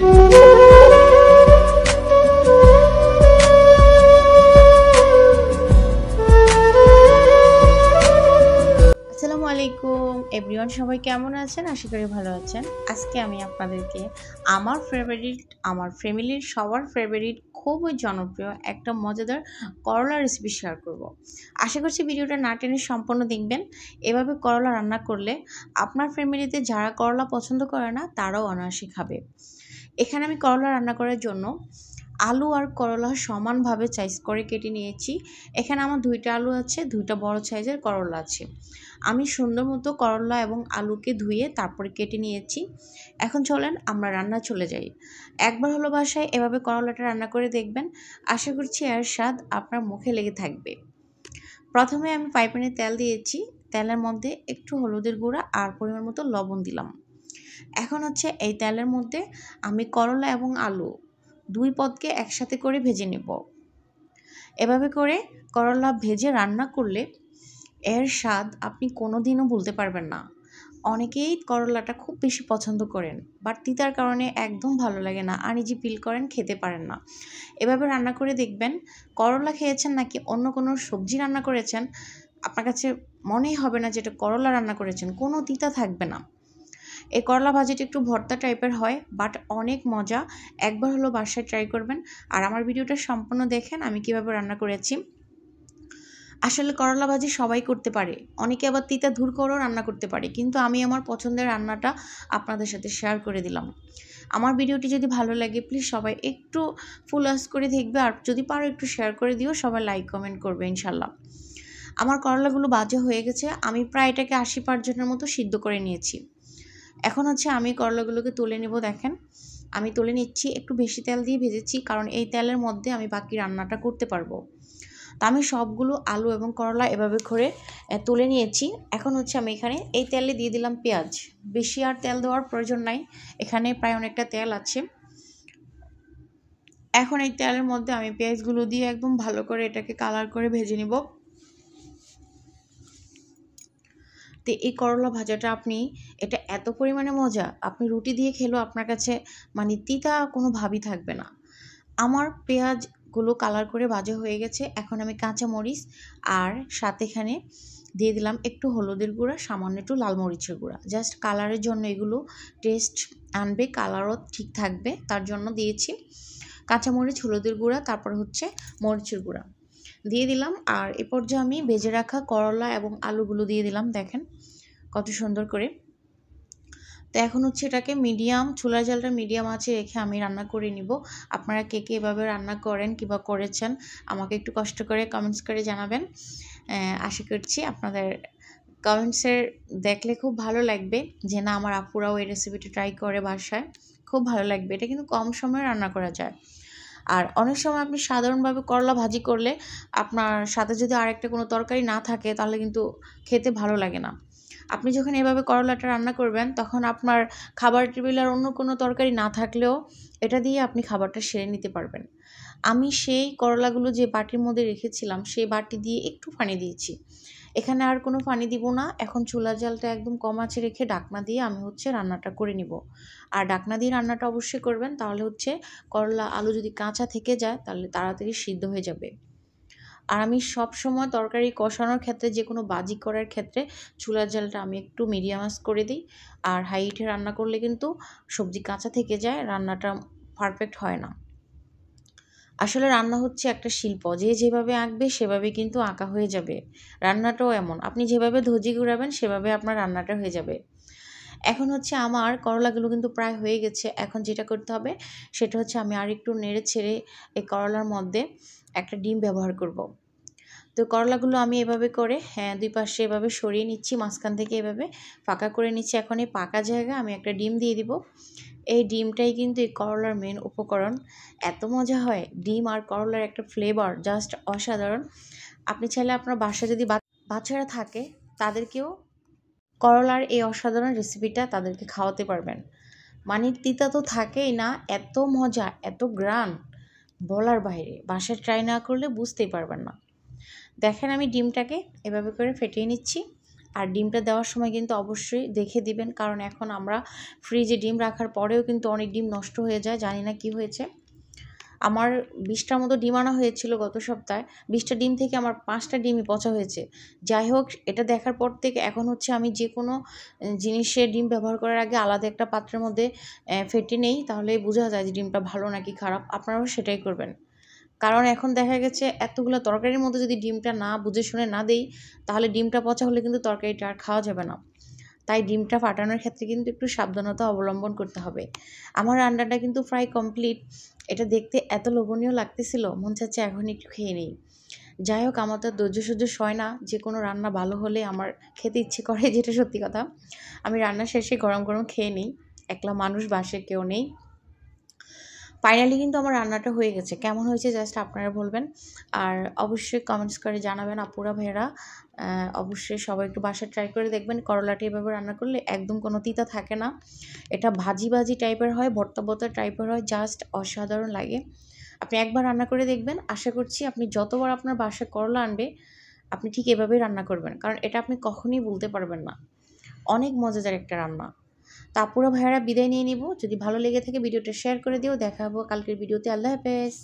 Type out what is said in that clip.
আসসালামু আলাইকুম এভরিওয়ান, সবাই কেমন আছেন? আশা করি ভালো আছেন। আজকে আমি আপনাদেরকে আমার ফ্যামিলির সবার ফেভারিট খুবই জনপ্রিয় একটা মজাদার করলা রেসিপি শেয়ার করব। আশা করছি ভিডিওটা না টেনে সম্পূর্ণ দেখবেন। এভাবে করলা রান্না করলে আপনার ফ্যামিলিতে যারা করলা পছন্দ করে না তারাও অনায়াসে খাবে। এখানে আমি করলা রান্না করার জন্য আলু আর করলা সমানভাবে সাইজ করে কেটে নিয়েছি। এখানে আমার 2টা আলু আছে, 2টা বড় সাইজের করলা আছে। আমি সুন্দর মতো করলা এবং আলুকে ধুয়ে তারপরে কেটে নিয়েছি। এখন চলেন আমরা রান্না চলে যাই। একবার হলো বাসায় এভাবে করলাটা রান্না করে দেখবেন, আশা করছি এর স্বাদ আপনার মুখে লেগে থাকবে। প্রথমে আমি ফ্রাই প্যানে তেল দিয়েছি, তেলের মধ্যে একটু হলুদের গুঁড়া আর পরিমাণ মতো লবণ দিলাম। এখন এই তেলের মধ্যে আমি করলা এবং আলু 2 পদকে একসাথে করে ভেজে নেব। এভাবে করে করলা ভেজে রান্না করলে এর স্বাদ আপনি কোনোদিনও ভুলতে পারবেন না। অনেকেই করলাটা খুব বেশি পছন্দ করেন, বাট তিতার কারণে একদম ভালো লাগে না, আনইজি ফিল করেন, খেতে পারেন না। এভাবে রান্না করে দেখবেন, করলা খেয়েছেন নাকি অন্য কোনো সবজি রান্না করেছেন, আপনার কাছে মনেই হবে না যে এটা করলা রান্না করেছেন, কোনো তিতা থাকবে না। এই করলা ভাজিটা একটু ভর্তা টাইপের হয়, বাট অনেক মজা। একবার হলো বাসায় ট্রাই করবেন। আর আমার ভিডিওটা সম্পূর্ণ দেখেন আমি কিভাবে রান্না করেছি। আসলে করলা ভাজি সবাই করতে পারে, অনেকে আবার তিতা দূর করেও রান্না করতে পারে, কিন্তু আমি আমার পছন্দের রান্নাটা আপনাদের সাথে শেয়ার করে দিলাম। আমার ভিডিওটি যদি ভালো লাগে প্লিজ সবাই একটু ফুল ওয়াচ করে দেখবে, আর যদি পারো একটু শেয়ার করে দিও, সবাই লাইক কমেন্ট করবে ইনশাল্লাহ। আমার করলাগুলো ভাজা হয়ে গেছে, আমি প্রায় এটাকে 80% মতো সিদ্ধ করে নিয়েছি। এখন আমি করলাগুলোকে তুলে নেব। দেখেন আমি তুলে নিচ্ছি, একটু বেশি তেল দিয়ে ভেজেছি, কারণ এই তেলের মধ্যে আমি বাকি রান্নাটা করতে পারবো। তা আমি সবগুলো আলু এবং করলা এভাবে করে তুলে নিয়েছি। এখন আমি এখানে এই তেলে দিয়ে দিলাম পেঁয়াজ। বেশি আর তেল দেওয়ার প্রয়োজন নাই, এখানে প্রায় অনেকটা তেল আছে। এখন এই তেলের মধ্যে আমি পেঁয়াজগুলো দিয়ে একদম ভালো করে এটাকে কালার করে ভেজে নিব। তো এই করলা ভাজাটা এটা এত পরিমাণে মজা, আপনি রুটি দিয়ে খেলেও আপনার কাছে তিতা কোনো ভাবই থাকবে না। আমার পেঁয়াজগুলো কালার করে ভাজা হয়ে গেছে। এখন আমি কাঁচা মরিচ আর সাথে এখানে দিয়ে দিলাম একটু হলুদের গুঁড়া, সামান্য একটু লাল মরিচের গুঁড়া, জাস্ট কালারের জন্য। এগুলো টেস্ট আনবে, কালারও ঠিক থাকবে, তার জন্য দিয়েছি। কাঁচা মরিচ, হলুদের গুঁড়া, তারপর মরিচের গুঁড়া দিয়ে দিলাম। আর এ পর্যায়ে আমি ভেজে রাখা করলা এবং আলুগুলো দিয়ে দিলাম। দেখেন কত সুন্দর করে। তো এখন এটাকে চুলার জালটা মিডিয়াম আছে রেখে আমি রান্না করে নিব। আপনারা কে কে এভাবে রান্না করেন কিংবা করেছেন আমাকে একটু কষ্ট করে কমেন্টস করে জানাবেন। আশা করছি আপনাদের কমেন্টসের দেখলে খুব ভালো লাগবে যে না আমার আপুরাও এই রেসিপিটা ট্রাই করে বাসায়, খুব ভালো লাগবে। এটা কিন্তু কম সময়ে রান্না করা যায়। আর অনেক সময় আপনি সাধারণভাবে করলা ভাজি করলে আপনার সাথে যদি আরেকটা কোনো তরকারি না থাকে তাহলে কিন্তু খেতে ভালো লাগে না। আপনি যখন এভাবে করলাটা রান্না করবেন তখন আপনার খাবার টেবিলে আর অন্য কোনো তরকারি না থাকলেও এটা দিয়ে আপনি খাবারটা সেরে নিতে পারবেন। আমি সেই করলাগুলো যে বাটির মধ্যে রেখেছিলাম সেই বাটি দিয়ে একটু পানি দিয়েছি, এখানে আর কোনো পানি দিব না। এখন চুলা জালটা একদম কম আঁচে রেখে ঢাকনা দিয়ে আমি রান্নাটা করে নিব। আর ঢাকনা দিয়ে রান্নাটা অবশ্যই করবেন, তাহলে করলা আলু যদি কাঁচা থেকে যায় তাহলে তাড়াতাড়ি সিদ্ধ হয়ে যাবে। আর আমি সব সময় তরকারি কষানোর ক্ষেত্রে, যে কোনো ভাজি করার ক্ষেত্রে চুলার জালটা আমি একটু মিডিয়াম আঁচ করে দিই। আর হাই হিটে রান্না করলে কিন্তু সবজি কাঁচা থেকে যায়, রান্নাটা পারফেক্ট হয় না। আসলে রান্না একটা শিল্প, যে যেভাবে আঁকবে সেভাবে কিন্তু আঁকা হয়ে যাবে। রান্নাটাও এমন, আপনি যেভাবে ধৈর্য ঘুরাবেন সেভাবে আপনার রান্নাটা হয়ে যাবে। এখন আমার করলাগুলো কিন্তু প্রায় হয়ে গেছে। এখন যেটা করতে হবে সেটা আমি আর একটু নেড়ে ছেড়ে এই করলার মধ্যে একটা ডিম ব্যবহার করব। তো করলাগুলো আমি এভাবে করে 2 পাশে এভাবে সরিয়ে নিচ্ছি, মাঝখান থেকে এভাবে ফাঁকা করে নিচ্ছি। এখন এই পাকা জায়গায় আমি একটা ডিম দিয়ে দিব। এই ডিমটাই কিন্তু এই করলার মেন উপকরণ। এত মজা হয়, ডিম আর করলার একটা ফ্লেভার জাস্ট অসাধারণ। আপনি চাইলে আপনার বাসায় যদি বাচ্চারা থাকে তাদেরকেও করলার এই অসাধারণ রেসিপিটা তাদেরকে খাওয়াতে পারবেন। তিতা তো থাকেই না, এত মজা, এত গ্রান বলার বাইরে। বাসায় ট্রাই না করলে বুঝতেই পারবেন না। দেখেন আমি ডিমটাকে এভাবে করে ফেটিয়ে নিচ্ছি। আর ডিমটা দেওয়ার সময় কিন্তু অবশ্যই দেখে দিবেন, কারণ এখন আমরা ফ্রিজে ডিম রাখার পরেও কিন্তু অনেক ডিম নষ্ট হয়ে যায়, জানি না কি হয়েছে। আমার 20টার মতো ডিম আনা হয়েছিল গত সপ্তাহে, 20টা ডিম থেকে আমার 5টা ডিমই পচা হয়েছে। যাই হোক, এটা দেখার পর থেকে এখন হচ্ছে আমি যে কোনো জিনিসে ডিম ব্যবহার করার আগে আলাদা একটা পাত্রের মধ্যে ফেটে নেই, তাহলে বোঝা যায় যে ডিমটা ভালো নাকি খারাপ। আপনারাও সেটাই করবেন, কারণ এখন দেখা গেছে এতগুলো তরকারির মধ্যে যদি ডিমটা না বুঝে শুনে না দেই, তাহলে ডিমটা পচা হলে কিন্তু তরকারিটা আর খাওয়া যাবে না। তাই ডিমটা ফাটানোর ক্ষেত্রে কিন্তু একটু সাবধানতা অবলম্বন করতে হবে। আমার রান্নাটা কিন্তু প্রায় কমপ্লিট। এটা দেখতে এত লোভনীয় লাগতেছিল, মন চাচ্ছে এখন একটু খেয়ে নিই। যাই হোক, আমার তো ধৈর্য সহ্য সয় না, যে কোনো রান্না ভালো হলে আমার খেতে ইচ্ছে করে, যেটা সত্যি কথা। আমি রান্না শেষে গরম গরম খেয়ে নিই, একলা মানুষ, বাসায় কেউ নেই। ফাইনালি কিন্তু আমার রান্নাটা হয়ে গেছে, কেমন হয়েছে জাস্ট আপনারা বলবেন। আর অবশ্যই কমেন্টস করে জানাবেন আপুরা ভাইয়েরা। অবশ্যই সবাই একটু বাসায় ট্রাই করে দেখবেন, করলাটা এভাবে রান্না করলে একদম কোনো তিতা থাকে না। এটা ভাজি ভাজি টাইপের হয়, ভর্তা ভর্তা টাইপের হয়, জাস্ট অসাধারণ লাগে। আপনি একবার রান্না করে দেখবেন, আশা করছি আপনি যতবার আপনার বাসায় করলা আনবে আপনি ঠিক এভাবেই রান্না করবেন, কারণ এটা আপনি কখনোই বলতে পারবেন না। অনেক মজাদার একটা রান্না। তা আপুরা ভাইয়ারা বিদায় নিয়ে নিব। যদি ভালো লেগে থাকে ভিডিওটা শেয়ার করে দিও। দেখা হবো কালকের ভিডিওতে। আল্লাহ হাফেজ।